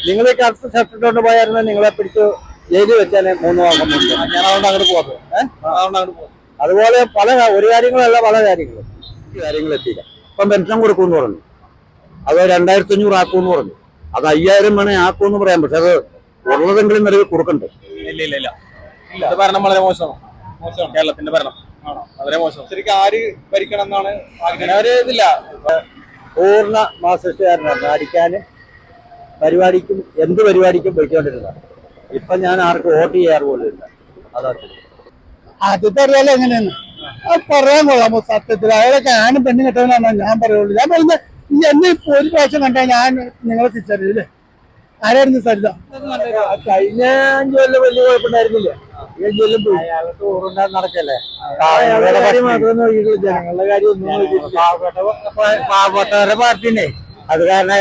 നിങ്ങൾ ഈ കറുത്ത ഷർട്ട് ഇട്ടുകൊണ്ട് പോയായിരുന്നു നിങ്ങളെ പിടിച്ച് ജയിലിൽ വെച്ചാൽ 3 മാസം മുമ്പ്. ഞാൻ അതുകൊണ്ട് അങ്ങോട്ട് പോകുന്നത് അതുകൊണ്ട് അങ്ങോട്ട് പോകും. അതുപോലെ ഒരു കാര്യങ്ങളല്ല പല കാര്യങ്ങൾ എത്തിയില്ല. ഇപ്പം പെൻഷൻ കൊടുക്കുമെന്ന് പറഞ്ഞു, അത് 2500 ആക്കുമെന്ന് പറഞ്ഞു, അത് 5000 വേണേ ആക്കുമെന്ന് പറയാം. പക്ഷെ അത് ഉള്ളതെങ്കിലും നിലവിൽ കൊടുക്കണ്ടേ? ഇല്ല ഭരണം വളരെ മോശമാണ്. കേരളത്തിന്റെ ഭരണം വളരെ മോശം. ശരിക്കും ആര് ഭരിക്കണം എന്നാണ് അങ്ങനെ ഒരു ഇതില്ല. പൂർണ്ണ മാർക്സിസ്റ്റുകാരനാണ്. അടിക്കാനും പരിപാടിക്കും എന്ത് പരിപാടിക്കും പോയിക്കൊണ്ടിരുന്നതാണ്. ഇപ്പൊ ഞാൻ ആർക്കും വോട്ട് ചെയ്യാറ് പോലും ഇല്ല. അതാ ആദ്യത്തെ അറിയാലോ എങ്ങനെയാണ് അത് പറയാൻ കൊള്ളാമോ? സത്യത്തിൽ അയാളൊക്കെ ആണും പെണ്ണും കെട്ടവനാണെന്ന് ഞാൻ പറയുള്ളൂ. ഞാൻ പറയുന്നത് എന്നെ ഒരു പ്രാവശ്യം കണ്ടാൽ ഞാൻ നിങ്ങളെ തിരിച്ചറിയില്ലേ? ആരായിരുന്നു സരിത? കഴിഞ്ഞ 5 കൊല്ലം വലിയ കുഴപ്പമുണ്ടായിരുന്നില്ല. 5 കൊല്ലം പോയി നടക്കല്ലേ. ജനങ്ങളുടെ കാര്യം ഒന്നും പാവപ്പെട്ടവരുടെ പാർട്ടിനെ അത് കാരണം